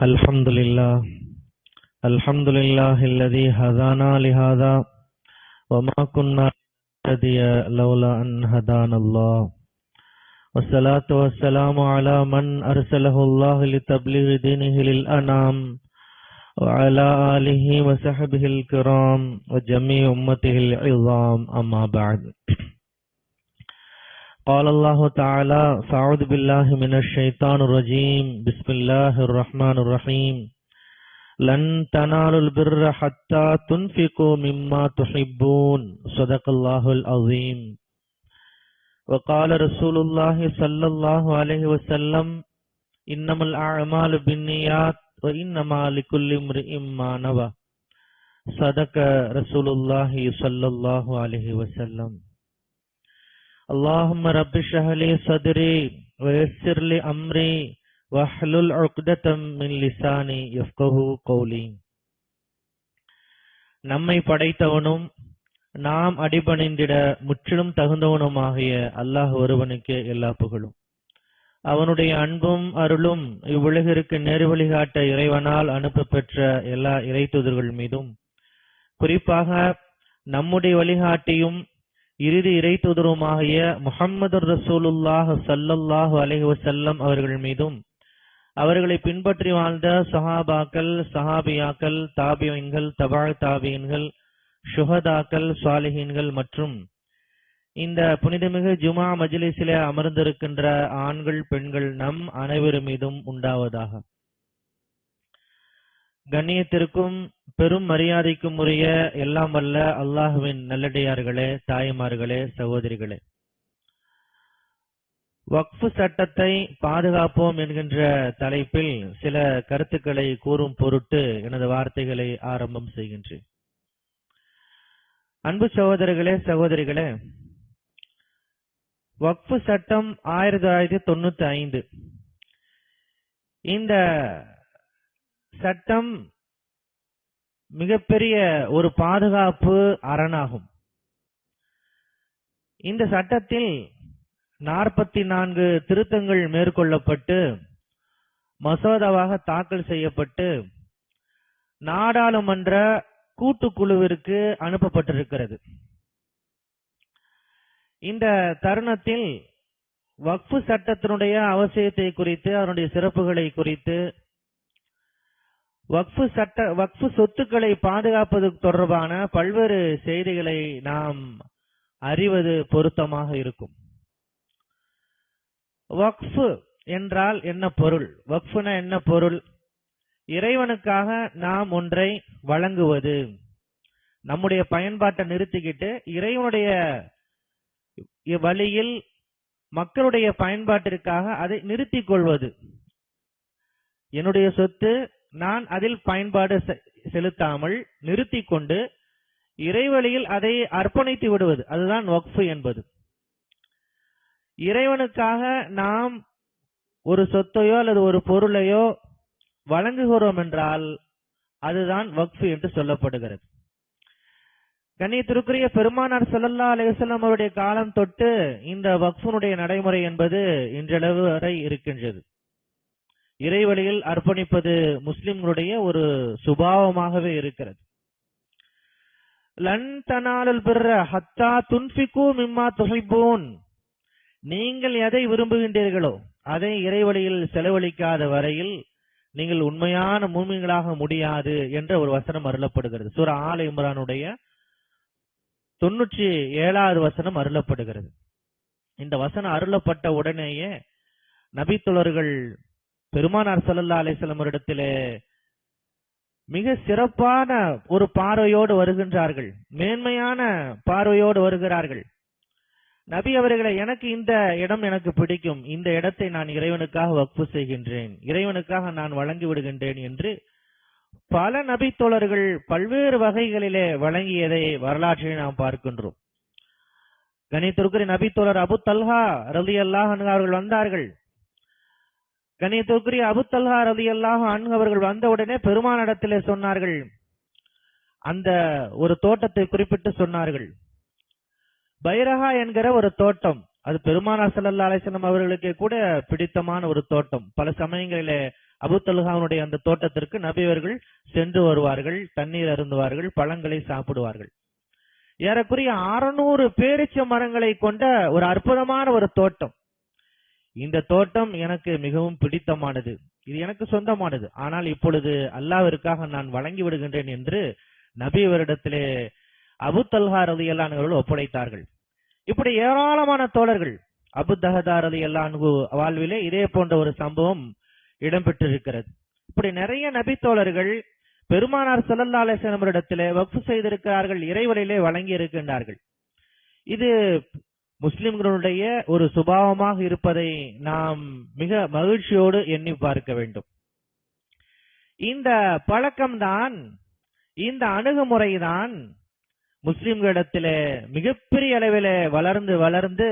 الحمد لله الذي هدانا لهذا وما كنا لنهتدي لولا أن هدانا الله والصلاة والسلام على من أرسله الله لتبليغ دينه للأنام وعلى آله وصحبه الكرام وجميع أمته العظام أما بعد. قال الله تعالى: فأعوذ بالله من الشيطان الرجيم. بسم الله الرحمن الرحيم. لن تنالوا البر حتى تنفقوا مما تحبون. صدق الله العظيم. وقال رسول الله صلى الله عليه وسلم: إنما الأعمال بالنيات وإنما لكل امرئ ما نوى. صدق رسول الله صلى الله عليه وسلم. اللهم رب اشرح لي صدري ويسر لي أمري واحلل عقدة من لساني يفقهوا قولي. நம்மை படைத்தவனும் நாம் அடிபணிந்திட முற்றிலும் தகுந்தவனுமாகிய அல்லாஹ் ஒருவனுக்கு எல்லா புகழும். அவனுடைய அன்பும் அருளும் இவ்வுலகிற்கு நேர் வழிகாட்ட இறைவனால் அனுப்ப பெற்ற எல்லா இறை தூதர்கள் மீதும், குறிப்பாக நம்முடைய வழிகாட்டியும் இறுதி இறை தூதருமாகிய முஹம்மது ரசூலுல்லாஹ் ஸல்லல்லாஹு அலைஹி வஸல்லம் அவர்கள் மீதும், அவர்களை பின்பற்றி வாழ்ந்த சஹாபாக்கள், சஹாபியாக்கள், தாபியீன்கள், தபா தாபியீன்கள், ஷுஹதாக்கள், சாலிஹீன்கள் மற்றும் இந்த புனிதமிகு ஜுமா மஜ்லிஸிலே அமர்ந்திருக்கின்ற ஆண்கள், பெண்கள் நம் அனைவரும் மீதும் உண்டாவதாக. கண்ணியத்திற்கும் பெரும் மரியாதைக்கும் உரிய எல்லாம் வல்ல அல்லாஹுவின் நல்லடியார்களே, தாய்மார்களே, சகோதரிகளே, வக்ஃப் சட்டத்தை பாதுகாப்போம் என்கின்ற தலைப்பில் சில கருத்துக்களை கூறும் பொருட்டு எனது வார்த்தைகளை ஆரம்பம் செய்கின்றேன். அன்பு சகோதரர்களே, சகோதரிகளே, வக்ஃப் சட்டம் 1995. இந்த சட்டம் மிகப்பெரிய ஒரு பாதுகாப்பு அரணாகும். இந்த சட்டத்தில் 44 திருத்தங்கள் மேற்கொள்ளப்பட்டு மசோதாவாக தாக்கல் செய்யப்பட்டு நாடாளுமன்ற கூட்டுக்குழுவிற்கு அனுப்பப்பட்டிருக்கிறது. இந்த தருணத்தில் வக்ஃப் சட்டத்தினுடைய அவசியத்தை குறித்து, அதனுடைய சிறப்புகளை குறித்து, வக்ஃப் சொத்துக்களை பாதுகாப்பது தொடர்பான பல்வேறு செய்திகளை நாம் அறிவது பொருத்தமாக இருக்கும். வக்ஃப் என்றால் என்ன பொருள்? வக்ஃப்னா என்ன பொருள்? இறைவனுக்காக நாம் ஒன்றை வழங்குவது, நம்முடைய பயன்பாட்டை நிறுத்திக்கிட்டு இறைவனுடைய வழியில் மக்களுடைய பயன்பாட்டிற்காக அதை நிறுத்திக் கொள்வது. என்னுடைய சொத்து, நான் அதில் பயன்பாடு செலுத்தாமல் நிறுத்திக் கொண்டு இறைவழியில் அதை அர்ப்பணித்து விடுவது, அதுதான் வக்ஃப் என்பது. இறைவனுக்காக நாம் ஒரு சொத்தையோ அல்லது ஒரு பொருளையோ வழங்குகிறோம் என்றால் அதுதான் வக்ஃப் என்று சொல்லப்படுகிறது. கண்ணியத்திற்குரிய பெருமானார் ஸல்லல்லாஹு அலைஹி வஸல்லம் அவருடைய காலம் தொட்டு இந்த வக்ஃபினுடைய நடைமுறை என்பது இன்றளவு வரை இருக்கின்றது. இறைவழியில் அர்ப்பணிப்பது முஸ்லிம்களுடைய ஒரு சுபாவமாகவே இருக்கிறது. லன் தனாலுல் பிர்ர ஹத்தா துன்ஃபிகு மிம்மா துஹிப்பூன். நீங்கள் எதை விரும்புகின்றீர்களோ அதை இறைவழியில் செலவழிக்காத வரையில் நீங்கள் உண்மையான மூமின்களாக முடியாது என்ற ஒரு வசனம் அருளப்படுகிறது. சூரா ஆல் இம்ரானுடைய 97வது வசனம் அருளப்படுகிறது. இந்த வசனம் அருளப்பட்ட உடனேயே நபித்தோழர்கள் பெருமானார் ஸல்லல்லாஹு அலைஹி வஸல்லம் இடத்திலே மிக சிறப்பான ஒரு பார்வையோடு வருகின்றார்கள், மேன்மையான பார்வையோடு வருகிறார்கள். நபி அவர்களை, எனக்கு இந்த இடம் எனக்கு பிடிக்கும், இந்த இடத்தை நான் இறைவனுக்காக வக்ஃப் செய்கின்றேன், இறைவனுக்காக நான் வழங்கி விடுகின்றேன் என்று பல நபித்தோழர்கள் பல்வேறு வகைகளிலே வழங்கியதை வரலாற்றில் நாம் பார்க்கின்றோம். கணியத்திற்குரிய நபித்தோழர் அபு தல்ஹா ரலியல்லாஹு அன்ஹு அவர்கள் வந்தார்கள். கணியத்திற்குரிய அபு தல்ஹா ரலியல்லாஹு அன்ஹு அவர்கள் வந்தவுடனே பெருமானிடத்திலே சொன்னார்கள், அந்த ஒரு தோட்டத்தை குறிப்பிட்டு சொன்னார்கள். பைரஹா என்கிற ஒரு தோட்டம், அது பெருமானார் ஸல்லல்லாஹு அலைஹி வஸல்லம் அவர்களுக்கு கூட பிடித்தமான ஒரு தோட்டம். பல சமயங்களிலே அபு தல்ஹாவுடைய அந்த தோட்டத்திற்கு நபி அவர்கள் சென்று வருவார்கள், தண்ணீர் அருந்துவார்கள், பழங்களை சாப்பிடுவார்கள். ஏறக்குறைய 600 பேரீச்ச மரங்களை கொண்ட ஒரு அற்புதமான ஒரு தோட்டம். இந்த தோட்டம் எனக்கு மிகவும் பிடித்தமானது, இது எனக்கு சொந்தமானது. ஆனால் இப்பொழுது அல்லாஹ்விற்காக நான் வழங்கி விடுகின்றேன் என்று நபி அவரிடத்திலே அபு தல்ஹா ரலியல்லாஹு அன்ஹு அவர்கள் ஒப்படைத்தார்கள். இப்படி ஏராளமான தோழர்கள், அபு தஹதா ரலியல்லாஹு அன்ஹு வாழ்விலே இதே போன்ற ஒரு சம்பவம் இடம்பெற்றிருக்கிறது. இப்படி நிறைய நபி தோழர்கள் பெருமானார் ஸல்லல்லாஹு அலைஹி வஸல்லம் இடத்திலே வக்ஃப் செய்திருக்கிறார்கள், இறைவழியிலே வழங்கி இருக்கின்றார்கள். இது முஸ்லிம்களுடைய ஒரு சுபாவமாக இருப்பதை நாம் மிக மகிழ்ச்சியோடு எண்ணி பார்க்க வேண்டும். இந்த பழக்கம்தான், இந்த அணுகுமுறைதான் முஸ்லிம்களிடத்திலே மிகப்பெரிய அளவிலே வளர்ந்து வளர்ந்து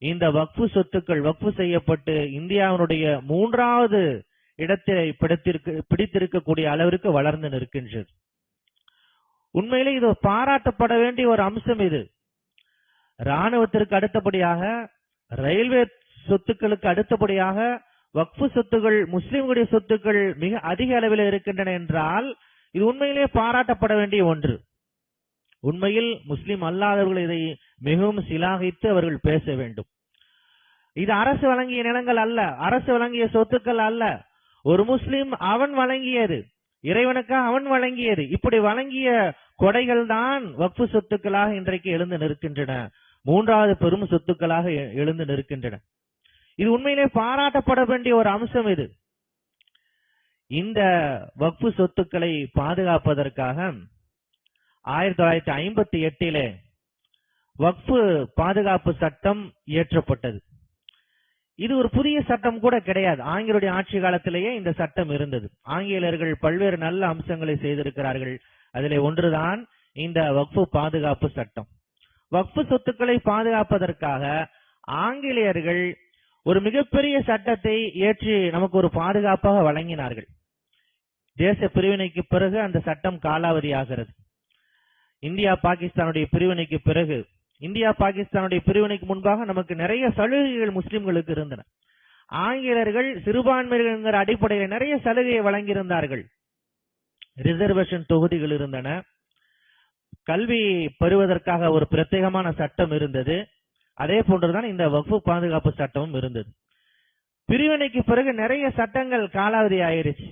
இந்த வக்ஃபு சொத்துக்கள் வக்ஃபு செய்யப்பட்டு இந்தியாவினுடைய 3வது இடத்தை பிடித்திருக்கக்கூடிய அளவிற்கு வளர்ந்து நிற்கின்றது. உண்மையிலே இது பாராட்டப்பட வேண்டிய ஒரு அம்சம். இது ராணுவத்திற்கு அடுத்தபடியாக, ரயில்வே சொத்துக்களுக்கு அடுத்தபடியாக வக்ஃபு சொத்துக்கள், முஸ்லிம்களுடைய சொத்துக்கள் மிக அதிக அளவில் இருக்கின்றன என்றால் இது உண்மையிலே பாராட்டப்பட வேண்டிய ஒன்று. உண்மையில் முஸ்லிம் அல்லாதவர்கள் இதை மிகவும் சிலாகித்து அவர்கள் பேச வேண்டும். இது அரசு வழங்கிய நிலங்கள் அல்ல, அரசு வழங்கிய சொத்துக்கள் அல்ல. ஒரு முஸ்லிம் அவன் வழங்கியது, இறைவனுக்காக அவன் வழங்கியது. இப்படி வழங்கிய கொடைகள் தான் வக்ஃபு சொத்துக்களாக இன்றைக்கு எழுந்து நிற்கின்றன, 3வது பெரும் சொத்துக்களாக எழுந்து நிற்கின்றன. இது உண்மையிலே பாராட்டப்பட வேண்டிய ஒரு அம்சம். இது இந்த வக்ஃபு சொத்துக்களை பாதுகாப்பதற்காக 1958 வக்ஃபு பாதுகாப்பு சட்டம் இயற்றப்பட்டது. இது ஒரு புதிய சட்டம் கூட கிடையாது, ஆங்கிலேய ஆட்சி காலத்திலேயே இந்த சட்டம் இருந்தது. ஆங்கிலேயர்கள் பல்வேறு நல்ல அம்சங்களை செய்திருக்கிறார்கள், அதிலே ஒன்றுதான் இந்த வக்ஃபு பாதுகாப்பு சட்டம். வக்ஃபு சொத்துக்களை பாதுகாப்பதற்காக ஆங்கிலேயர்கள் ஒரு மிகப்பெரிய சட்டத்தை இயற்றி நமக்கு ஒரு பாதுகாப்பாக வழங்கினார்கள். தேச பிரிவினைக்கு பிறகு அந்த சட்டம் காலாவதியாகிறது. இந்தியா பாகிஸ்தானுடைய பிரிவினைக்கு பிறகு, இந்தியா பாகிஸ்தானுடைய பிரிவினைக்கு முன்பாக நமக்கு நிறைய சலுகைகள் முஸ்லிம்களுக்கு இருந்தன. ஆங்கிலேயர்கள் சிறுபான்மையினர் என்கிற அடிப்படையில் நிறைய சலுகையை வழங்கியிருந்தார்கள். ரிசர்வேஷன் தொகுதிகள் இருந்தன, கல்வி பெறுவதற்காக ஒரு பிரத்யேகமான சட்டம் இருந்தது. அதே போன்றுதான் இந்த வக்ஃபு பாதுகாப்பு சட்டமும் இருந்தது. பிரிவினைக்கு பிறகு நிறைய சட்டங்கள் காலாவதி ஆயிருச்சு.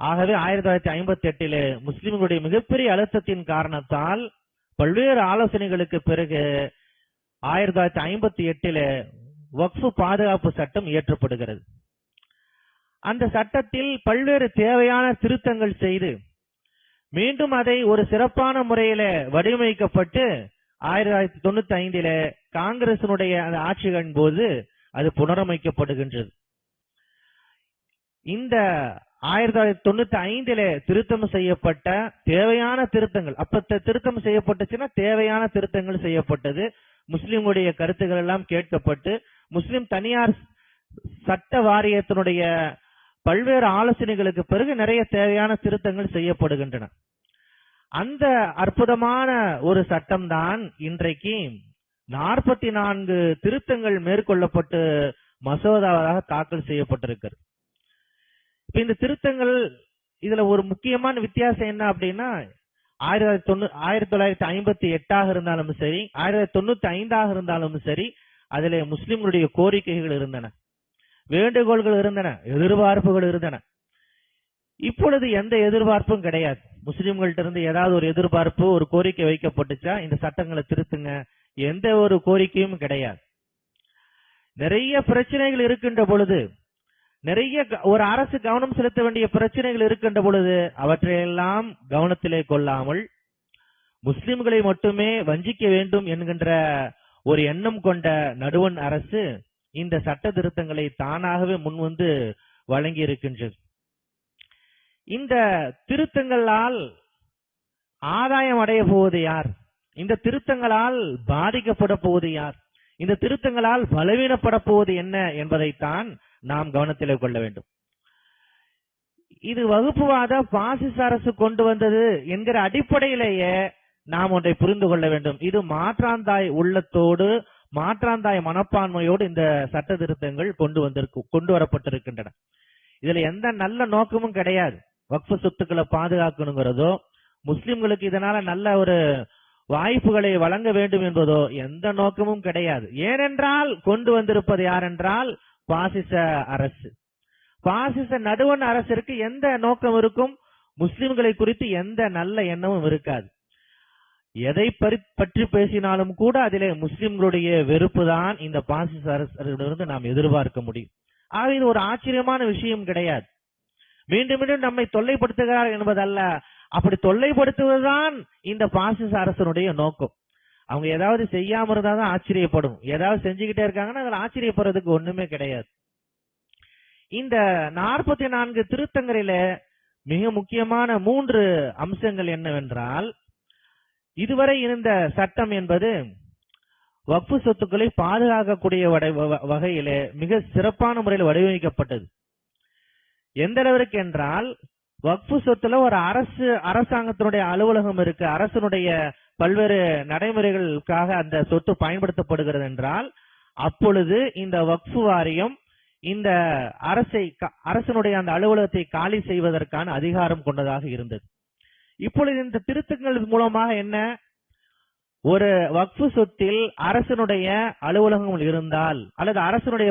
ஆகவே 1958 முஸ்லிம்களுடைய மிகப்பெரிய அழுத்தத்தின் காரணத்தால் பல்வேறு ஆலோசனைகளுக்கு பிறகு 1958 வக்ஃபு பாதுகாப்பு சட்டம் இயற்றப்படுகிறது. அந்த சட்டத்தில் பல்வேறு தேவையான திருத்தங்கள் செய்து மீண்டும் அதை ஒரு சிறப்பான முறையில வடிவமைக்கப்பட்டு 1995 காங்கிரசினுடைய அந்த ஆட்சிகளின் போது அது புனரமைக்கப்படுகின்றது. இந்த 1995 திருத்தம் செய்யப்பட்ட தேவையான திருத்தங்கள், அப்ப திருத்தம் செய்யப்பட்டுச்சுன்னா தேவையான திருத்தங்கள் செய்யப்பட்டது. முஸ்லிம்களுடைய கருத்துக்கள் எல்லாம் கேட்கப்பட்டு முஸ்லிம் தனியார் சட்ட வாரியத்தினுடைய பல்வேறு ஆலோசனைகளுக்கு பிறகு நிறைய தேவையான திருத்தங்கள் செய்யப்படுகின்றன. அந்த அற்புதமான ஒரு சட்டம் தான் இன்றைக்கு 44 திருத்தங்கள் மேற்கொள்ளப்பட்டு மசோதாவாக தாக்கல் செய்யப்பட்டிருக்கிறது. இந்த திருத்தங்கள், இதுல ஒரு முக்கியமான வித்தியாசம் என்ன அப்படின்னா, 1958 இருந்தாலும் சரி, 1995 இருந்தாலும் சரி, அதிலே முஸ்லிம்களுடைய கோரிக்கைகள் இருந்தன, வேண்டுகோள்கள் இருந்தன, எதிர்பார்ப்புகள் இருந்தன. இப்பொழுது எந்த எதிர்பார்ப்பும் கிடையாது. முஸ்லிம்கள்ட்ட இருந்து ஏதாவது ஒரு எதிர்பார்ப்பு, ஒரு கோரிக்கை வைக்கப்பட்டுச்சா இந்த சட்டங்களை திருத்துங்க, எந்த ஒரு கோரிக்கையும் கிடையாது. நிறைய பிரச்சனைகள் இருக்கின்ற பொழுது, நிறைய ஒரு அரசு கவனம் செலுத்த வேண்டிய பிரச்சனைகள் இருக்கின்ற பொழுது அவற்றையெல்லாம் கவனத்திலே கொள்ளாமல் முஸ்லிம்களை மட்டுமே வஞ்சிக்க வேண்டும் என்கின்ற ஒரு எண்ணம் கொண்ட நடுவண் அரசு இந்த சட்ட திருத்தங்களை தானாகவே முன்வந்து வழங்கி இருக்கின்றது. இந்த திருத்தங்களால் ஆதாயம் அடைய போவது யார்? இந்த திருத்தங்களால் பாதிக்கப்பட போவது யார்? இந்த திருத்தங்களால் பலவீனப்பட போவது என்ன என்பதைத்தான் நாம் கவனத்திலே கொள்ள வேண்டும். இது வகுப்புவாத பாசிச அரசு கொண்டு வந்தது என்கிற அடிப்படையிலேயே நாம் ஒன்றை புரிந்து கொள்ள வேண்டும். இது மாற்றாந்தாய் உள்ளத்தோடு, மாற்றாந்தாய் மனப்பான்மையோடு இந்த சட்ட திருத்தங்கள் கொண்டு வரப்பட்டிருக்கின்றன. இதுல எந்த நல்ல நோக்கமும் கிடையாது. வக்ஃபு சொத்துக்களை பாதுகாக்கணுங்கிறதோ, முஸ்லிம்களுக்கு இதனால நல்ல ஒரு வாய்ப்புகளை வழங்க வேண்டும் என்பதோ எந்த நோக்கமும் கிடையாது. ஏனென்றால் கொண்டு வந்திருப்பது யார் என்றால் பாசிச அரசு. பாசிச நடுவண் அரசிற்கு எந்த நோக்கம் இருக்கும்? முஸ்லிம்களை குறித்து எந்த நல்ல எண்ணமும் இருக்காது. எதை பற்றி பேசினாலும் கூட அதிலே முஸ்லிம்களுடைய வெறுப்பு தான் இந்த பாசிச அரசிலிருந்து நாம் எதிர்பார்க்க முடியும். ஆக இது ஒரு ஆச்சரியமான விஷயம் கிடையாது. மீண்டும் மீண்டும் நம்மை தொல்லைப்படுத்துகிறார் என்பதல்ல, அப்படி தொல்லைப்படுத்துவதுதான் இந்த பாசிச அரசனுடைய நோக்கம். அவங்க ஏதாவது செய்யாம இருந்தாதான் ஆச்சரியப்படும். ஏதாவது செஞ்சுக்கிட்டே இருக்காங்கன்னா அதுல ஆச்சரியப்படுறதுக்கு ஒண்ணுமே கிடையாது. இந்த 44 திருத்தங்களில மிக முக்கியமான 3 அம்சங்கள் என்னவென்றால், இதுவரை இருந்த சட்டம் என்பது வக்ஃபு சொத்துக்களை பாதுகாக்கக்கூடிய வகையிலே மிக சிறப்பான முறையில் வடிவமைக்கப்பட்டது. எந்த அளவிற்கு என்றால், வக்ஃபு சொத்துல ஒரு அரசாங்கத்தினுடைய அலுவலகம் இருக்கு, அரசனுடைய பல்வேறு நடைமுறைகளுக்காக அந்த சொத்து பயன்படுத்தப்படுகிறது என்றால், அப்பொழுது இந்த வக்ஃபு வாரியம் இந்த அரசனுடைய அந்த அலுவலகத்தை காலி செய்வதற்கான அதிகாரம் கொண்டதாக இருந்தது. இப்பொழுது இந்த திருத்தங்கள் மூலமாக என்ன, ஒரு வக்ஃபு சொத்தில் அரசனுடைய அலுவலகம் இருந்தால் அல்லது அரசனுடைய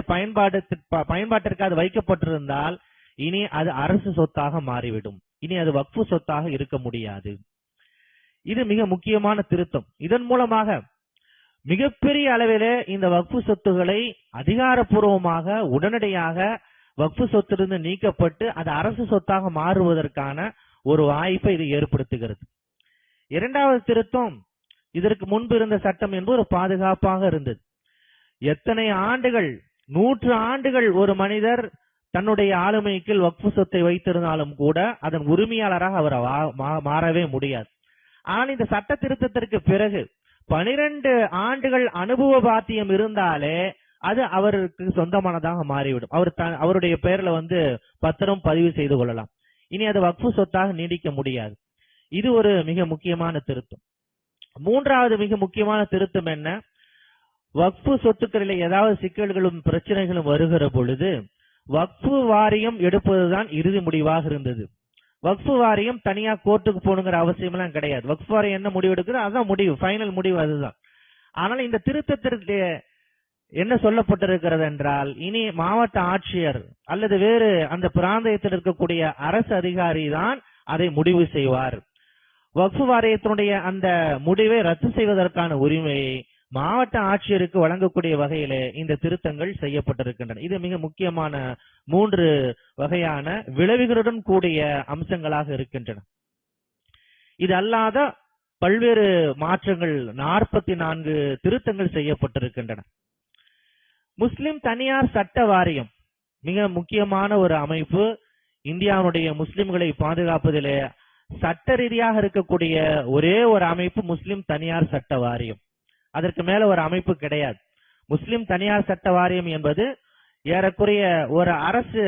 பயன்பாட்டிற்கு அது வைக்கப்பட்டிருந்தால் இனி அது அரசு சொத்தாக மாறிவிடும். இனி அது வக்ஃபு சொத்தாக இருக்க முடியாது. இது மிக முக்கியமான திருத்தம். இதன் மூலமாக மிகப்பெரிய அளவிலே இந்த வக்ஃபு சொத்துக்களை அதிகாரப்பூர்வமாக உடனடியாக வக்ஃபு சொத்திலிருந்து நீக்கப்பட்டு அது அரசு சொத்தாக மாறுவதற்கான ஒரு வாய்ப்பை இது ஏற்படுத்துகிறது. இரண்டாவது திருத்தம், இதற்கு முன்பு இருந்த சட்டம் என்பது ஒரு பாதுகாப்பாக இருந்தது. எத்தனை ஆண்டுகள், 100 ஆண்டுகள் ஒரு மனிதர் தன்னுடைய ஆளுமைக்கு வக்ஃபு சொத்தை வைத்திருந்தாலும் கூட அதன் உரிமையாளராக அவர் மாறவே முடியாது. ஆனால் இந்த சட்ட திருத்தத்திற்கு பிறகு 12 ஆண்டுகள் அனுபவ பாத்தியம் இருந்தாலே அது அவருக்கு சொந்தமானதாக மாறிவிடும். அவருடைய பெயர்ல பத்திரம் பதிவு செய்து கொள்ளலாம். இனி அது வக்ஃபு சொத்தாக நீடிக்க முடியாது. இது ஒரு மிக முக்கியமான திருத்தம். மூன்றாவது மிக முக்கியமான திருத்தம் என்ன, வக்ஃபு சொத்துக்களில் ஏதாவது சிக்கல்களும் பிரச்சனைகளும் வருகிற பொழுது வக்ஃபு வாரியம் எடுப்பதுதான் இறுதி முடிவாக இருந்தது. வக்ஃபு வாரியம் தனியா கோர்ட்டுக்கு போகணுங்கிற அவசியம் எல்லாம் கிடையாது. வக்ஃபு வாரியம் என்ன முடிவு எடுக்குது அதான் முடிவு, ஃபைனல் முடிவு அதுதான். ஆனால் இந்த திருத்தத்திற்கு என்ன சொல்லப்பட்டிருக்கிறது என்றால், இனி மாவட்ட ஆட்சியர் அல்லது வேறு அந்த பிராந்தியத்தில் இருக்கக்கூடிய அரசு அதிகாரி தான் அதை முடிவு செய்வார். வக்ஃபு வாரியத்தினுடைய அந்த முடிவை ரத்து செய்வதற்கான உரிமையை மாவட்ட ஆட்சியருக்கு வழங்கக்கூடிய வகையிலே இந்த திருத்தங்கள் செய்யப்பட்டிருக்கின்றன. இது மிக முக்கியமான 3 வகையான விளைவுகளுடன் கூடிய அம்சங்களாக இருக்கின்றன. இது அல்லாத பல்வேறு மாற்றங்கள் 44 திருத்தங்கள் செய்யப்பட்டிருக்கின்றன. முஸ்லிம் தனியார் சட்ட வாரியம் மிக முக்கியமான ஒரு அமைப்பு. இந்தியாவுடைய முஸ்லிம்களை பாதுகாப்பதிலே சட்ட ரீதியாக இருக்கக்கூடிய ஒரே ஒரு அமைப்பு முஸ்லிம் தனியார் சட்ட வாரியம். அதற்கு மேல ஒரு அமைப்பு கிடையாது. முஸ்லிம் தனியார் சட்ட வாரியம் என்பது ஏறக்குறைய ஒரு அரசு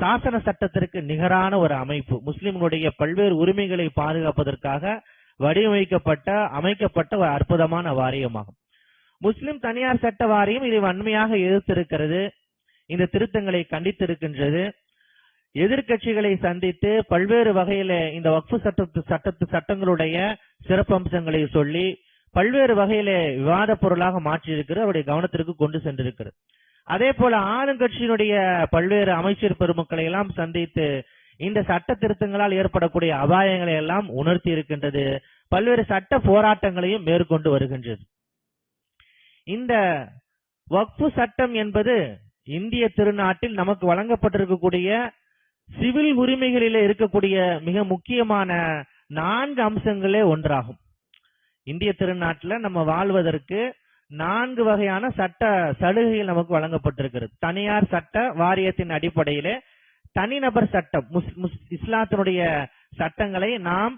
சாசன சட்டத்திற்கு நிகரான ஒரு அமைப்பு. முஸ்லிம்களுடைய பல்வேறு உரிமைகளை பாதுகாப்பதற்காக வடிவமைக்கப்பட்ட அமைக்கப்பட்ட ஒரு அற்புதமான வாரியமாகும். முஸ்லிம் தனியார் சட்ட வாரியம் இதை வன்மையாக எதிர்த்திருக்கிறது. இந்த திருத்தங்களை கண்டித்திருக்கின்றது. எதிர்கட்சிகளை சந்தித்து பல்வேறு வகையில இந்த வக்ஃபு சட்டங்களுடைய சிறப்பம்சங்களை சொல்லி பல்வேறு வகையில விவாத பொருளாக மாற்றியிருக்கிறது, அவருடைய கவனத்திற்கு கொண்டு சென்றிருக்கிறது. அதே போல ஆளுங்கட்சியினுடைய பல்வேறு அமைச்சர் பெருமக்களை எல்லாம் சந்தித்து இந்த சட்ட திருத்தங்களால் ஏற்படக்கூடிய அபாயங்களை எல்லாம் உணர்த்தி இருக்கின்றது. பல்வேறு சட்ட போராட்டங்களையும் மேற்கொண்டு வருகின்றது. இந்த வக்ஃபு சட்டம் என்பது இந்திய திருநாட்டில் நமக்கு வழங்கப்பட்டிருக்கக்கூடிய சிவில் உரிமைகளிலே இருக்கக்கூடிய மிக முக்கியமான 4 அம்சங்களே ஒன்றாகும். இந்திய திருநாட்டில் நம்ம வாழ்வதற்கு 4 வகையான சட்ட சலுகைகள் நமக்கு வழங்கப்பட்டிருக்கிறது. தனியார் சட்ட வாரியத்தின் அடிப்படையிலே தனிநபர் சட்டம், இஸ்லாத்தினுடைய சட்டங்களை நாம்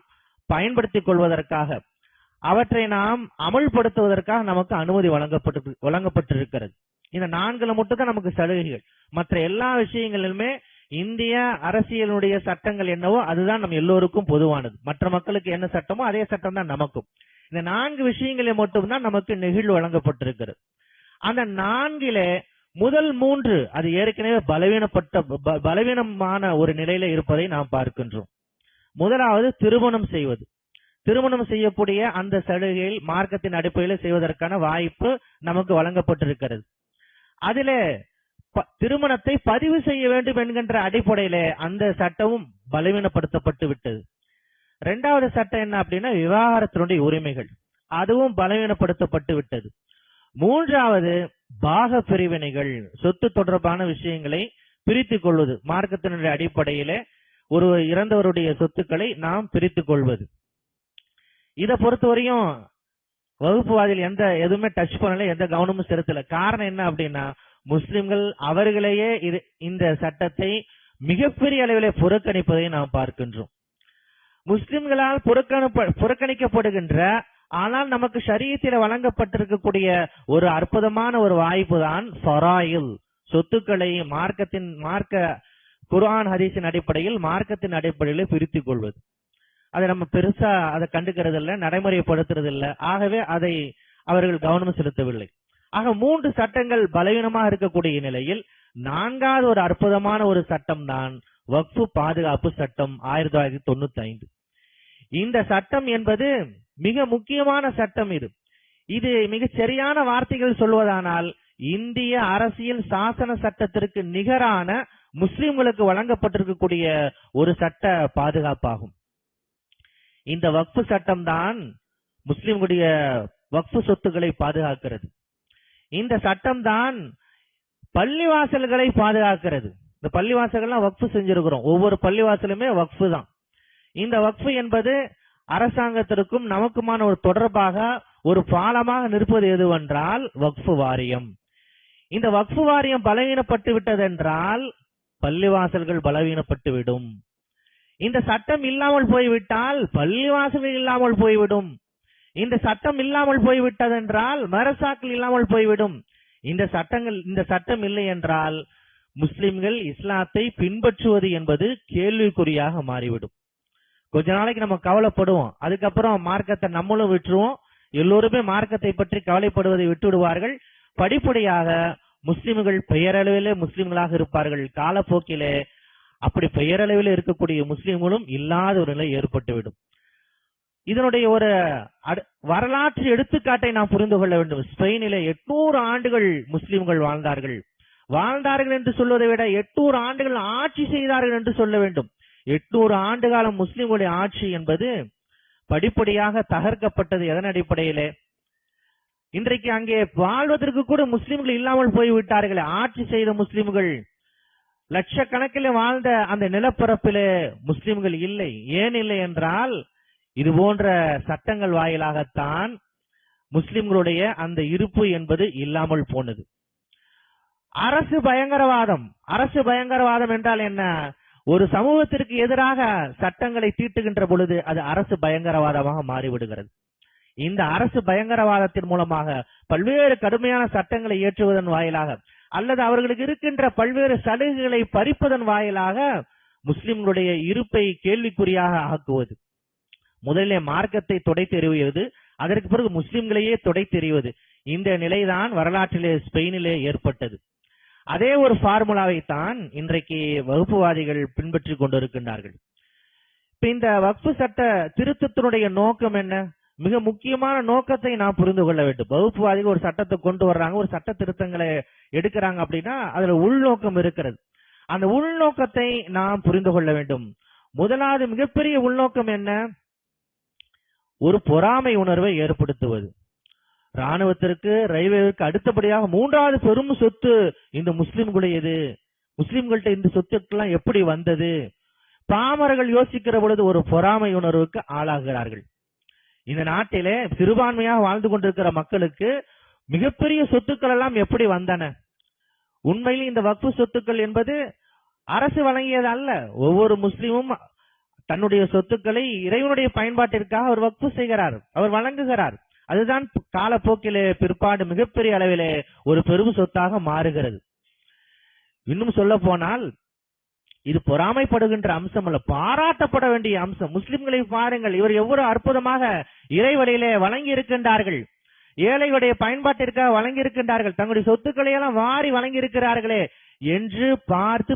பயன்படுத்திக் கொள்வதற்காக, அவற்றை நாம் அமல்படுத்துவதற்காக நமக்கு அனுமதி வழங்கப்பட்டிருக்கிறது. இந்த 4 மட்டும் தான் நமக்கு சலுகைகள். மற்ற எல்லா விஷயங்களிலுமே இந்திய அரசியலுடைய சட்டங்கள் என்னவோ அதுதான் நம்ம எல்லோருக்கும் பொதுவானது. மற்ற மக்களுக்கு என்ன சட்டமோ அதே சட்டம் தான் நமக்கும். இந்த 4 விஷயங்களை மட்டும்தான் நமக்கு நெகிழ்வு வழங்கப்பட்டிருக்கிறது. அந்த 4 முதல் 3 அது ஏற்கனவே பலவீனமான ஒரு நிலையில இருப்பதை நாம் பார்க்கின்றோம். முதலாவது திருமணம் செய்வது. திருமணம் செய்யக்கூடிய அந்த சலுகையில் மார்க்கத்தின் அடிப்படையில் செய்வதற்கான வாய்ப்பு நமக்கு வழங்கப்பட்டிருக்கிறது. அதிலே திருமணத்தை பதிவு செய்ய வேண்டும் என்கின்ற அடிப்படையில அந்த சட்டமும் பலவீனப்படுத்தப்பட்டு விட்டது. 2வது சட்டம் என்ன அப்படின்னா விவாகரத்தினுடைய உரிமைகள், அதுவும் பலவீனப்படுத்தப்பட்டு விட்டது. 3வது பாக பிரிவினைகள், சொத்து தொடர்பான விஷயங்களை பிரித்துக் கொள்வது. மார்க்கத்தினுடைய அடிப்படையில ஒரு இறந்தவருடைய சொத்துக்களை நாம் பிரித்துக் கொள்வது. இதை பொறுத்தவரையும் வகுப்புவாதியில் எதுவுமே டச் பண்ணல, எந்த கவனமும் செலுத்தல. காரணம் என்ன அப்படின்னா முஸ்லிம்கள் அவர்களையே இந்த சட்டத்தை மிகப்பெரிய அளவிலே புறக்கணிப்பதை நாம் பார்க்கின்றோம். முஸ்லிம்களால் புறக்கணிக்கப்படுகின்ற ஆனால் நமக்கு ஷரியத்தில் வழங்கப்பட்டிருக்கக்கூடிய ஒரு அற்புதமான ஒரு வாய்ப்பு தான் ஃபராயில், சொத்துக்களை குர்ஆன் ஹதீஸின் அடிப்படையில் மார்க்கத்தின் அடிப்படையில் பிரித்துக் கொள்வது. அதை நம்ம பெருசா அதை கண்டுக்கிறது இல்லை, நடைமுறைப்படுத்துறது இல்லை. ஆகவே அதை அவர்கள் கவனம் செலுத்தவில்லை. ஆக 3 சட்டங்கள் பலவீனமாக இருக்கக்கூடிய நிலையில் 4வது ஒரு அற்புதமான ஒரு சட்டம் தான் வக்ஃபு பாதுகாப்பு சட்டம் 1995. இந்த சட்டம் என்பது மிக முக்கியமான சட்டம். இது மிக சரியான வார்த்தைகள் சொல்வதானால் இந்திய அரசியல் சாசன சட்டத்திற்கு நிகரான முஸ்லிம்களுக்கு வழங்கப்பட்டிருக்கக்கூடிய ஒரு சட்ட பாதுகாப்பாகும். இந்த வக்ஃபு சட்டம் தான் முஸ்லிம்களுடைய வக்ஃபு சொத்துக்களை பாதுகாக்கிறது. இந்த சட்டம் தான் பள்ளிவாசல்களை பாதுகாக்கிறது. இந்த பள்ளிவாசல்கள்லாம் வக்ஃபு செஞ்சிருக்கிறோம். ஒவ்வொரு பள்ளிவாசலுமே வக்ஃபு தான். இந்த வக்ஃபு என்பது அரசாங்கத்திற்கும் நமக்குமான ஒரு தொடர்பாக ஒரு பாலமாக நிற்பது எதுவென்றால் வக்ஃபு வாரியம். இந்த வக்ஃபு வாரியம் பலவீனப்பட்டு விட்டதென்றால் பள்ளிவாசல்கள் பலவீனப்பட்டுவிடும். இந்த சட்டம் இல்லாமல் போய்விட்டால் பள்ளிவாசல்கள் இல்லாமல் போய்விடும். இந்த சட்டம் இல்லாமல் போய்விட்டதென்றால் மதரசாக்கள் இல்லாமல் போய்விடும். இந்த சட்டம் இல்லை என்றால் முஸ்லிம்கள் இஸ்லாத்தை பின்பற்றுவது என்பது கேள்விக்குறியாக மாறிவிடும். கொஞ்ச நாளைக்கு நம்ம கவலைப்படுவோம், அதுக்கப்புறம் மார்க்கத்தை நம்மளும் விட்டுருவோம். எல்லோருமே மார்க்கத்தை பற்றி கவலைப்படுவதை விட்டுவிடுவார்கள். படிப்படியாக முஸ்லிம்கள் பெயரளவிலே முஸ்லிம்களாக இருப்பார்கள். காலப்போக்கிலே அப்படி பெயரளவில் இருக்கக்கூடிய முஸ்லிம்களும் இல்லாத ஒரு நிலை ஏற்பட்டுவிடும். இதனுடைய ஒரு வரலாற்று எடுத்துக்காட்டை நாம் புரிந்து கொள்ள வேண்டும். ஸ்பெயினிலே 800 ஆண்டுகள் முஸ்லிம்கள் வாழ்ந்தார்கள் என்று சொல்வதை விட 800 ஆண்டுகள் ஆட்சி செய்தார்கள் என்று சொல்ல வேண்டும். 800 ஆண்டு காலம் முஸ்லிம்களுடைய ஆட்சி என்பது படிப்படியாக தகர்க்கப்பட்டது. எதன் அடிப்படையிலே? இன்றைக்கு அங்கே வாழ்வதற்கு கூட முஸ்லிம்கள் இல்லாமல் போய்விட்டார்கள். ஆட்சி செய்த முஸ்லிம்கள் லட்சக்கணக்கில் வாழ்ந்த அந்த நிலப்பரப்பிலே முஸ்லிம்கள் இல்லை. ஏன் இல்லை என்றால் இது போன்ற சட்டங்கள் வாயிலாகத்தான் முஸ்லிம்களுடைய அந்த இருப்பு என்பது இல்லாமல் போனது. அரசு பயங்கரவாதம் என்றால் என்ன? ஒரு சமூகத்திற்கு எதிராக சட்டங்களை தீட்டுகின்ற பொழுது அது அரசு பயங்கரவாதமாக மாறிவிடுகிறது. இந்த அரசு பயங்கரவாதத்தின் மூலமாக பல்வேறு கடுமையான சட்டங்களை இயற்றுவதன் வாயிலாக அல்லது அவர்களுக்கு இருக்கின்ற பல்வேறு சலுகைகளை பறிப்பதன் வாயிலாக முஸ்லிம்களுடைய இருப்பை கேள்விக்குறியாக ஆக்குவது. முதலிலே மார்க்கத்தை தொடை தெரிவது, அதற்கு பிறகு முஸ்லிம்களையே தொடை தெரிவது. இந்த நிலைதான் வரலாற்றிலே ஸ்பெயினிலே ஏற்பட்டது. அதே ஒரு ஃபார்முலாவை தான் இன்றைக்கு வகுப்புவாதிகள் பின்பற்றி கொண்டிருக்கின்றார்கள். இப்ப இந்த வக்ஃபு சட்ட திருத்தத்தினுடைய நோக்கம் என்ன? மிக முக்கியமான நோக்கத்தை நாம் புரிந்து கொள்ள வேண்டும். வகுப்புவாதிகள் ஒரு சட்டத்தை கொண்டு வர்றாங்க, ஒரு சட்ட திருத்தங்களை எடுக்கிறாங்க அப்படின்னா அதுல உள்நோக்கம் இருக்கிறது. அந்த உள்நோக்கத்தை நாம் புரிந்து கொள்ள வேண்டும். முதலாவது மிகப்பெரிய உள்நோக்கம் என்ன? ஒரு பொறாமை உணர்வை ஏற்படுத்துவது. ராணுவத்திற்கு, ரயில்வேக்கு அடுத்தபடியாக 3வது பெரும் சொத்து இந்த முஸ்லிம்களுடையது. முஸ்லிம்கள்ட்ட இந்த சொத்துக்கெல்லாம் எப்படி வந்தது? பாமரர்கள் யோசிக்கிற பொழுது ஒரு பொறாமை உணர்வுக்கு ஆளாகிறார்கள். இந்த நாட்டிலே சிறுபான்மையாக வாழ்ந்து கொண்டிருக்கிற மக்களுக்கு மிகப்பெரிய சொத்துக்கள் எல்லாம் எப்படி வந்தன? உண்மையில் இந்த வக்ஃபு சொத்துக்கள் என்பது அரசு வழங்கியது அல்ல. ஒவ்வொரு முஸ்லிமும் தன்னுடைய சொத்துக்களை இறைவனுடைய பயன்பாட்டிற்காக அவர் வக்ஃபு செய்கிறார், அவர் வழங்குகிறார். அதுதான் காலப்போக்கிலே பிற்பாடு மிகப்பெரிய அளவிலே ஒரு பெரும் சொத்தாக மாறுகிறது. இன்னும் சொல்ல போனால் இது பொறாமைப்படுகின்ற அம்சம் அல்ல, பாராட்டப்பட வேண்டிய அம்சம். முஸ்லிம்களை பாருங்கள், இவர் எவ்வளவு அற்புதமாக இறை வழியிலே வழங்கி இருக்கின்றார்கள். ஏழைகளுடைய பயன்பாட்டிற்காக வழங்கி இருக்கின்றார்கள், தங்களுடைய சொத்துக்களை எல்லாம் வாரி வழங்கி இருக்கிறார்களே என்று பார்த்து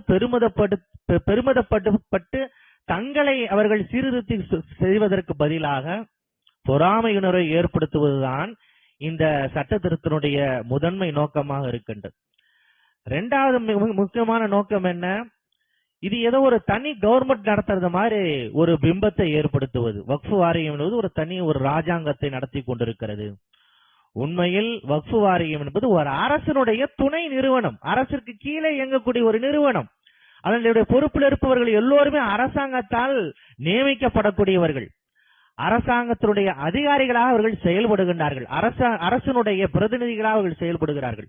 பெருமிதப்பட்டு தங்களை அவர்கள் சீர்திருத்தி செய்வதற்கு பதிலாக பொறாமை உணர்வை ஏற்படுத்துவதுதான் இந்த சட்ட திருத்தத்தினுடைய முதன்மை நோக்கமாக இருக்கின்றது. இரண்டாவது முக்கியமான நோக்கம் என்ன? இது ஏதோ ஒரு தனி கவர்மெண்ட் நடத்துறது மாதிரி ஒரு பிம்பத்தை ஏற்படுத்துவது. வக்ஃபு வாரியம் என்பது ஒரு தனி ஒரு ராஜாங்கத்தை நடத்தி கொண்டிருக்கிறது. உண்மையில் வக்ஃபு வாரியம் என்பது ஒரு அரசனுடைய துணை நிறுவனம், அரசிற்கு கீழே இயங்கக்கூடிய ஒரு நிறுவனம். அதனுடைய பொறுப்பில் இருப்பவர்கள் எல்லோருமே அரசாங்கத்தால் நியமிக்கப்படக்கூடியவர்கள், அரசாங்கத்தினுடைய அதிகாரிகளாக அவர்கள் செயல்படுகின்றார்கள், அரசனுடைய பிரதிநிதிகளாக அவர்கள் செயல்படுகிறார்கள்.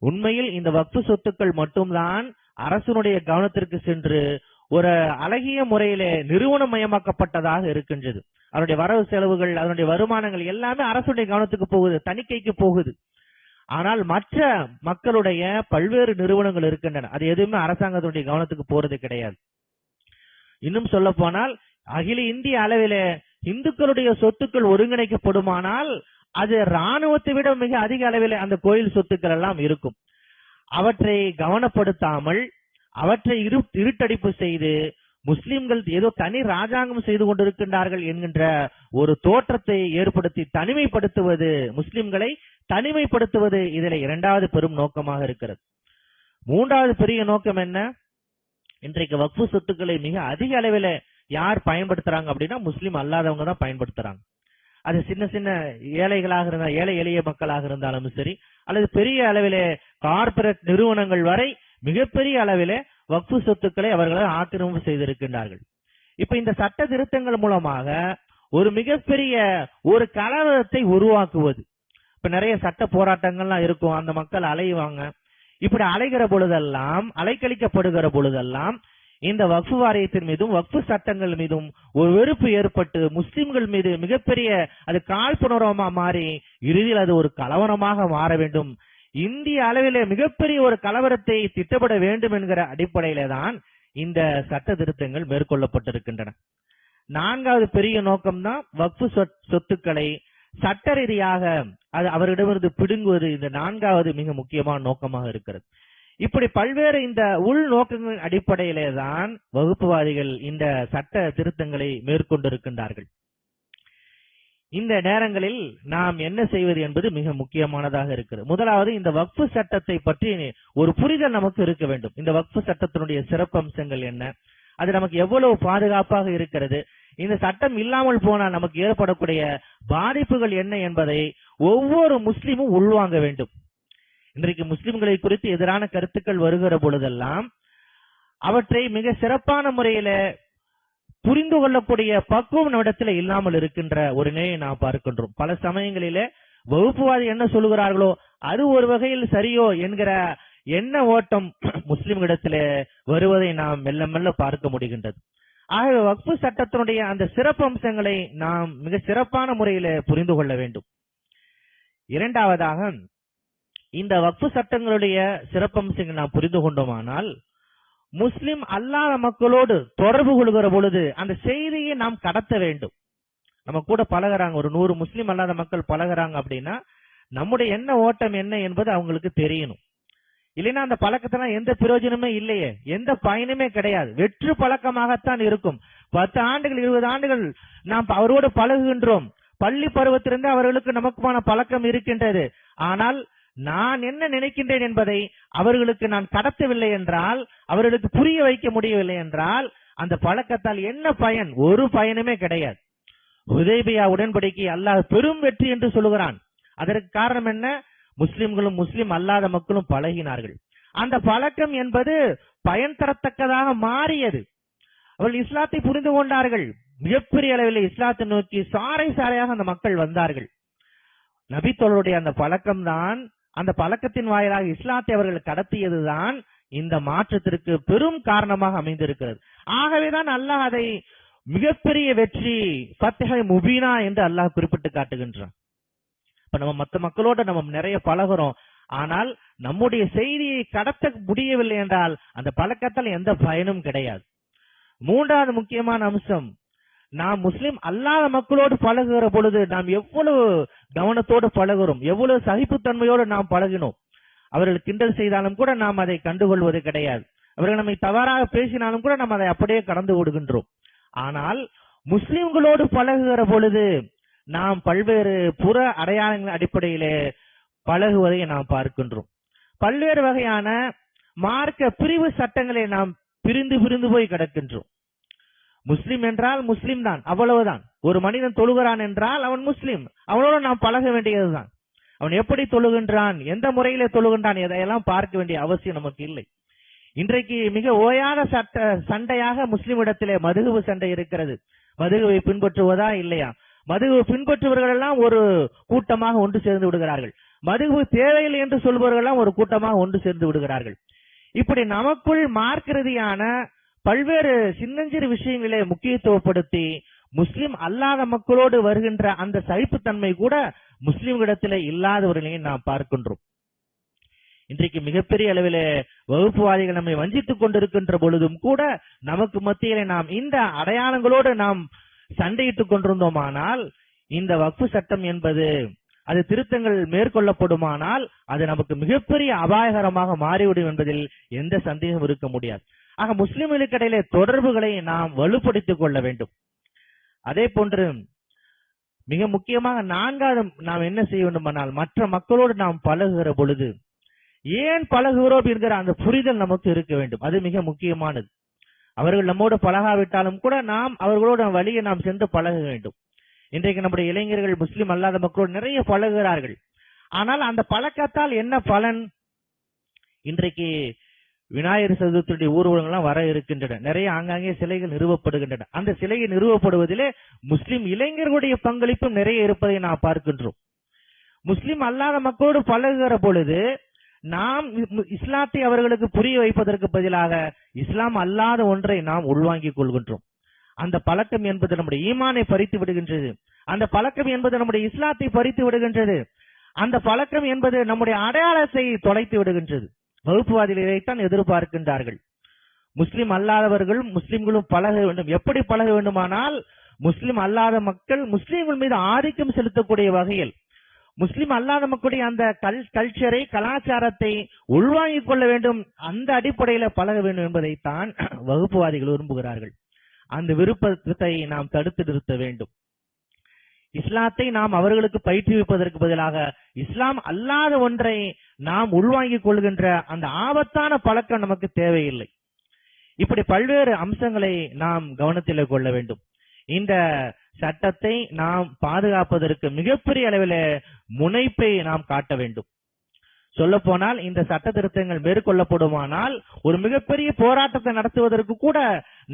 உண்மையில் இந்த வக்ஃபு சொத்துக்கள் மட்டும்தான் அரசனுடைய கவனத்திற்கு சென்று ஒரு அழகிய முறையிலே நிறுவனமயமாக்கப்பட்டதாக இருக்கின்றது. அதனுடைய வரவு செலவுகள், அதனுடைய வருமானங்கள் எல்லாமே அரசுடைய கவனத்துக்கு போகுது, தணிக்கைக்கு போகுது. ஆனால் மற்ற மக்களுடைய பல்வேறு நிறுவனங்கள் இருக்கின்றன, அது எதுவுமே அரசாங்கத்தினுடைய கவனத்துக்கு போறது கிடையாது. இன்னும் சொல்ல போனால் அகில இந்திய அளவிலே இந்துக்களுடைய சொத்துக்கள் ஒருங்கிணைக்கப்படுமானால் அது ராணுவத்தை விட மிக அதிக அளவில் அந்த கோயில் சொத்துக்கள் எல்லாம் இருக்கும். அவற்றை கவனப்படுத்தாமல் அவற்றை இருட்டடிப்பு செய்து முஸ்லிம்கள் ஏதோ தனி ராஜாங்கம் செய்து கொண்டிருக்கின்றார்கள் என்கின்ற ஒரு தோற்றத்தை ஏற்படுத்தி தனிமைப்படுத்துவது, முஸ்லிம்களை தனிமைப்படுத்துவது இதில் இரண்டாவது பெரும் நோக்கமாக இருக்கிறது. மூன்றாவது பெரிய நோக்கம் என்ன? இன்றைக்கு வக்ஃபு சொத்துக்களை மிக அதிக அளவில் யார் பயன்படுத்துறாங்க அப்படின்னா முஸ்லிம் அல்லாதவங்க தான் பயன்படுத்துறாங்க. அது சின்ன சின்ன ஏழைகளாக இருந்தால், ஏழை எளிய மக்களாக இருந்தாலும் சரி, அல்லது பெரிய அளவிலே கார்பரேட் நிறுவனங்கள் வரை மிகப்பெரிய அளவிலே வக்ஃபு சொத்துக்களை அவர்கள் ஆக்கிரமிப்பு செய்திருக்கின்றார்கள். இப்ப இந்த சட்ட திருத்தங்கள் மூலமாக ஒரு மிகப்பெரிய ஒரு கலவரத்தை உருவாக்குவது. இப்ப நிறைய சட்ட போராட்டங்கள்லாம் இருக்கும், அந்த மக்கள் அலைவாங்க. இப்படி அலைகிற பொழுதெல்லாம், அலைக்கழிக்கப்படுகிற பொழுதெல்லாம் இந்த வக்ஃபு வாரியத்தின் மீதும் வக்ஃபு சட்டங்கள் மீதும் ஒரு வெறுப்பு ஏற்பட்டு முஸ்லிம்கள் மீது மிகப்பெரிய அது காழ்ப்புணர்வமா மாறி இறுதியில் அது ஒரு கலவரமாக மாற வேண்டும். இந்திய அளவிலே மிகப்பெரிய ஒரு கலவரத்தை திட்டமிட வேண்டும் என்கிற அடிப்படையில தான் இந்த சட்ட திருத்தங்கள் மேற்கொள்ளப்பட்டிருக்கின்றன. நான்காவது பெரிய நோக்கம்தான் வக்ஃபு சொத்துக்களை சட்ட ரீதியாக அது அவரிடமிருந்து பிடுங்குவது. இந்த நான்காவது மிக முக்கியமான நோக்கமாக இருக்கிறது. இப்படி பல்வேறு இந்த உள் நோக்கங்களின் அடிப்படையிலே தான் வகுப்புவாதிகள் இந்த சட்ட திருத்தங்களை மேற்கொண்டிருக்கின்றார்கள். இந்த நேரங்களில் நாம் என்ன செய்வது என்பது மிக முக்கியமானதாக இருக்கிறது. முதலாவது, இந்த வக்ஃபு சட்டத்தை பற்றி ஒரு புரிதல் நமக்கு இருக்க வேண்டும். இந்த வக்ஃபு சட்டத்தினுடைய சிறப்பம்சங்கள் என்ன, அது நமக்கு எவ்வளவு பாதுகாப்பாக இருக்கிறது, இந்த சட்டம் இல்லாமல் போனால் நமக்கு ஏற்படக்கூடிய பாதிப்புகள் என்ன என்பதை ஒவ்வொரு முஸ்லிமும் உள்வாங்க வேண்டும். இன்றைக்கு முஸ்லிம்களை குறித்து எதிரான கருத்துக்கள் வருகிற பொழுதெல்லாம் அவற்றை மிக சிறப்பான முறையில புரிந்து கொள்ளக்கூடிய பக்குவம் நம்மிடத்தில் இல்லாமல் இருக்கின்ற ஒரு நிலையை நாம் பார்க்கின்றோம். பல சமயங்களிலே வகுப்புவாதி என்ன சொல்லுகிறார்களோ அது ஒரு வகையில் சரியோ என்கிற எண்ண ஓட்டம் முஸ்லிம்களிடத்திலே வருவதை நாம் மெல்ல மெல்ல பார்க்க முடிகின்றது. ஆகவே வக்ஃபு சட்டத்தினுடைய அந்த சிறப்பு அம்சங்களை நாம் மிக சிறப்பான முறையில புரிந்து கொள்ள வேண்டும். இரண்டாவதாக, இந்த வக்ஃபு சட்டங்களுடைய சிறப்பம்சங்களை நாம் புரிந்து கொண்டோமானால் முஸ்லிம் அல்லாத மக்களோடு தொடர்பு கொள்கிற பொழுது அந்த செய்தியை நாம் கடத்த வேண்டும். நம்ம கூட பழகிறாங்க, ஒரு 100 முஸ்லிம் அல்லாத மக்கள் பழகிறாங்க அப்படின்னா நம்முடைய எண்ண ஓட்டம் என்ன என்பது அவங்களுக்கு தெரியணும். இல்லைன்னா அந்த பழக்கத்தினால் எந்த பிரயோஜனமே இல்லையே, எந்த பயனுமே கிடையாது, வெற்று பழக்கமாகத்தான் இருக்கும். 10 ஆண்டுகள் 20 ஆண்டுகள் நாம் அவரோடு பழகுகின்றோம், பள்ளி பருவத்திலிருந்து அவர்களுக்கு நமக்குமான பழக்கம் இருக்கின்றது. ஆனால் நான் என்ன நினைக்கின்றேன் என்பதை அவர்களுக்கு நான் கடத்தவில்லை என்றால், அவர்களுக்கு புரிய வைக்க முடியவில்லை என்றால் அந்த பழக்கத்தால் என்ன பயன்? ஒரு பயனுமே கிடையாது. ஹுதைபியா உடன்படிக்கை அல்லாஹ் பெரும் வெற்றி என்று சொல்லுகிறான். அதற்கு காரணம் என்ன? முஸ்லிம்களும் முஸ்லிம் அல்லாத மக்களும் பழகினார்கள். அந்த பழக்கம் என்பது பயன் தரத்தக்கதாக மாறியது. அவர்கள் இஸ்லாத்தை புரிந்து கொண்டார்கள். மிகப்பெரிய அளவில் இஸ்லாத்தை நோக்கி சாறை சாறையாக அந்த மக்கள் வந்தார்கள். நபித்தோழருடைய அந்த பழக்கம்தான், அந்த பழக்கத்தின் வாயிலாக இஸ்லாத்தை அவர்கள் கடத்தியதுதான் இந்த மாற்றத்திற்கு பெரும் காரணமாக அமைந்திருக்கிறது. ஆகவேதான் அல்லாஹ் அதை மிகப்பெரிய வெற்றி, ஃபத்ஹை முபீனா என்று அல்லாஹ் குறிப்பிட்டு காட்டுகின்றான். இப்ப நம்ம மற்ற மக்களோட நம்ம நிறைய பழகிறோம், ஆனால் நம்முடைய செய்தியை கடத்த முடியவில்லை என்றால் அந்த பழக்கத்தால் எந்த பயனும் கிடையாது. மூன்றாவது முக்கியமான அம்சம், நாம் முஸ்லிம் அல்லாத மக்களோடு பழகுகிற பொழுது நாம் எவ்வளவு கவனத்தோடு பழகுறோம், எவ்வளவு சகிப்புத்தன்மையோடு நாம் பழகினோம். அவர்கள் கிண்டல் செய்தாலும் கூட நாம் அதை கண்டுகொள்வது கிடையாது. அவர்கள் நம்மை தவறாக பேசினாலும் கூட நாம் அதை அப்படியே கடந்து விடுகின்றோம். ஆனால் முஸ்லிம்களோடு பழகுகிற பொழுது நாம் பல்வேறு புற அடையாளங்களின் அடிப்படையிலே பழகுவதை நாம் பார்க்கின்றோம். பல்வேறு வகையான மார்க்க பிரிவு சட்டங்களை நாம் பிரிந்து பிரிந்து போய் கிடக்கின்றோம். முஸ்லிம் என்றால் முஸ்லிம் தான், அவ்வளவுதான். ஒரு மனிதன் தொழுகிறான் என்றால் அவன் முஸ்லிம், அவனோடு நாம் பழக வேண்டியதுதான். அவன் எப்படி தொழுகின்றான், எந்த முறையிலே தொழுகின்றான், இதையெல்லாம் பார்க்க வேண்டிய அவசியம் நமக்கு இல்லை. இன்றைக்கு மிக ஓயாத சண்டையாக முஸ்லிம் இடத்திலே மதுகபு சண்டை இருக்கிறது. மதுகவை பின்பற்றுவதா இல்லையா? மதுகவை பின்பற்றுபவர்கள் எல்லாம் ஒரு கூட்டமாக ஒன்று சேர்ந்து விடுகிறார்கள். மதுகபு தேவையில்லை என்று சொல்பவர்கள் எல்லாம் ஒரு கூட்டமாக ஒன்று சேர்ந்து விடுகிறார்கள். இப்படி நமக்குள் மார்க்க ரீதியான பல்வேறு சின்னஞ்சிறு விஷயங்களே முக்கியத்துவப்படுத்தி முஸ்லிம் அல்லாத மக்களோடு வருகின்ற அந்த சகிப்புத்தன்மை கூட முஸ்லிம்களிடத்திலே இல்லாதவர்களை நாம் பார்க்கின்றோம். இன்றைக்கு மிகப்பெரிய அளவிலே வகுப்புவாதிகள் நம்மை வஞ்சித்துக் கொண்டிருக்கின்ற பொழுதும் கூட நமக்கு மத்தியிலே நாம் இந்த அடையாளங்களோடு நாம் சண்டையிட்டுக் கொண்டிருந்தோமானால் இந்த வக்ஃபு சட்டம் என்பது அது திருத்தங்கள் மேற்கொள்ளப்படுமானால் அது நமக்கு மிகப்பெரிய அபாயகரமாக மாறிவிடும் என்பதில் எந்த சந்தேகம் இருக்க முடியாது. ஆக முஸ்லிம்களுக்கு இடையிலே தொடர்புகளை நாம் வலுப்படுத்திக் கொள்ள வேண்டும். அதே போன்று மிக முக்கியமாக நான்காவது நாம் என்ன செய்ய வேண்டுமானால் மற்ற மக்களோடு நாம் பழகுகிற பொழுது ஏன் பழகுகிறோம் என்கிற அந்த புரிதல் நமக்கு இருக்க வேண்டும். அது மிக முக்கியமானது. அவர்கள் நம்மோடு பழகாவிட்டாலும் கூட நாம் அவர்களோட வழியை நாம் சென்று பழக வேண்டும். இன்றைக்கு நம்முடைய இளைஞர்கள் முஸ்லிம் அல்லாத மக்களோடு நிறைய பழகுகிறார்கள். ஆனால் அந்த பழக்கத்தால் என்ன பலன்? இன்றைக்கு விநாயகர் சதுர்த்தியுடைய ஊர்வலங்கள்லாம் வர இருக்கின்றன. நிறைய ஆங்காங்கே சிலைகள் நிறுவப்படுகின்றன. அந்த சிலைகள் நிறுவப்படுவதிலே முஸ்லிம் இளைஞர்களுடைய பங்களிப்பும் நிறைய இருப்பதை நாம் பார்க்கின்றோம். முஸ்லிம் அல்லாத மக்களோடு பழகுகிற பொழுது நாம் இஸ்லாத்தை அவர்களுக்கு புரிய வைப்பதற்கு பதிலாக இஸ்லாம் அல்லாத ஒன்றை நாம் உள்வாங்கிக் கொள்கின்றோம். அந்த பழக்கம் என்பது நம்முடைய ஈமானை பறித்து விடுகின்றது. அந்த பழக்கம் என்பது நம்முடைய இஸ்லாத்தை பறித்து விடுகின்றது. அந்த பழக்கம் என்பது நம்முடைய அடையாளத்தை தொலைத்து விடுகின்றது. வகுப்புவாதிகள் இதைத்தான் எதிர்பார்க்கின்றார்கள். முஸ்லிம் அல்லாதவர்கள் முஸ்லிம்களும் பழக வேண்டும். எப்படி பழக வேண்டுமானால் முஸ்லிம் அல்லாத மக்கள் முஸ்லிம்கள் மீது ஆதிக்கம் செலுத்தக்கூடிய வகையில் முஸ்லிம் அல்லாத மக்களுடைய அந்த கல்ச்சரை கலாச்சாரத்தை உள்வாங்கிக் கொள்ள வேண்டும். அந்த அடிப்படையில பழக வேண்டும் என்பதைத்தான் வகுப்புவாதிகள் விரும்புகிறார்கள். அந்த விருப்பத்தை நாம் தடுத்து நிறுத்த வேண்டும். இஸ்லாத்தை நாம் அவர்களுக்கு பயிற்றுவிப்பதற்கு பதிலாக இஸ்லாம் அல்லாத ஒன்றை நாம் உள்வாங்கிக் கொள்கின்ற அந்த ஆபத்தான பழக்கம் நமக்கு தேவையில்லை. இப்படி பல்வேறு அம்சங்களை நாம் கவனத்தில் கொள்ள வேண்டும். இந்த சட்டத்தை நாம் பாதுகாப்பதற்கு மிகப்பெரிய அளவில் முனைப்பை நாம் காட்ட வேண்டும். சொல்ல போனால் இந்த சட்ட திருத்தங்கள் மேற்கொள்ளப்படுமானால் ஒரு மிகப்பெரிய போராட்டத்தை நடத்துவதற்கு கூட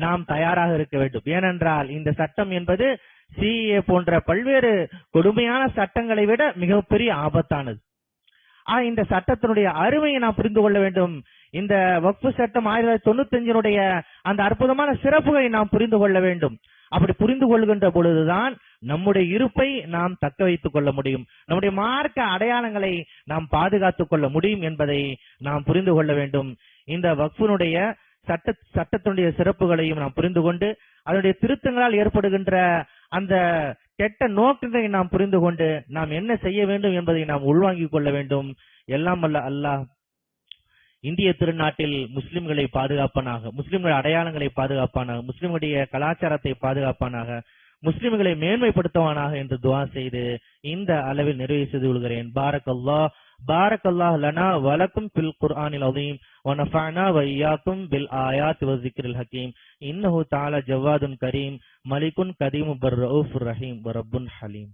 நாம் தயாராக இருக்க வேண்டும். ஏனென்றால் இந்த சட்டம் என்பது சிஏ போன்ற பல்வேறு கொடுமையான சட்டங்களை விட மிகப்பெரிய ஆபத்தானது. இந்த சட்டத்தினுடைய அருமையை நாம் புரிந்து கொள்ள வேண்டும். இந்த வக்ஃபு சட்டம் 1995 அந்த அற்புதமான சிறப்புகளை நாம் புரிந்து கொள்ள வேண்டும். அப்படி புரிந்து கொள்கின்ற பொழுதுதான் நம்முடைய இருப்பை நாம் தக்க வைத்துக் கொள்ள முடியும். நம்முடைய மார்க்க அடையாளங்களை நாம் பாதுகாத்துக் கொள்ள முடியும் என்பதை நாம் புரிந்து கொள்ள வேண்டும். இந்த வக்ஃபினுடைய சட்டத்தினுடைய சிறப்புகளையும் நாம் புரிந்து கொண்டு அதனுடைய திருத்தங்களால் ஏற்படுகின்ற அந்த கெட்ட நோக்கங்களை நாம் புரிந்து கொண்டு நாம் என்ன செய்ய வேண்டும் என்பதை நாம் உள்வாங்கிக் கொள்ள வேண்டும். எல்லாம் வல்ல அல்லாஹ் இந்திய திருநாட்டில் முஸ்லிம்களை பாதுகாப்பானாக, முஸ்லிம்கள் அடையாளங்களை பாதுகாப்பானாக, முஸ்லிம்களுடைய கலாச்சாரத்தை பாதுகாப்பானாக, முஸ்லிம்களை மேன்மைப்படுத்துவானாக என்று துஆ செய்து இந்த அளவில் நிறைவு செய்து கொள்கிறேன். பாரக்கல்லாஹ் லனா வலக்கும் ஃபில் குர்ஆனில் அதீம் வ நஃபஅனா வ இய்யாக்கும் பில் ஆயாத் வ ஸிக்ரில் ஹகீம் இன்னஹு தஆலா ஜவாதுன் கரீம் மலிகுன் கதீம் பர் ரഊஃபுர் ரஹீம் வ ரப்புன் ஹலீம்.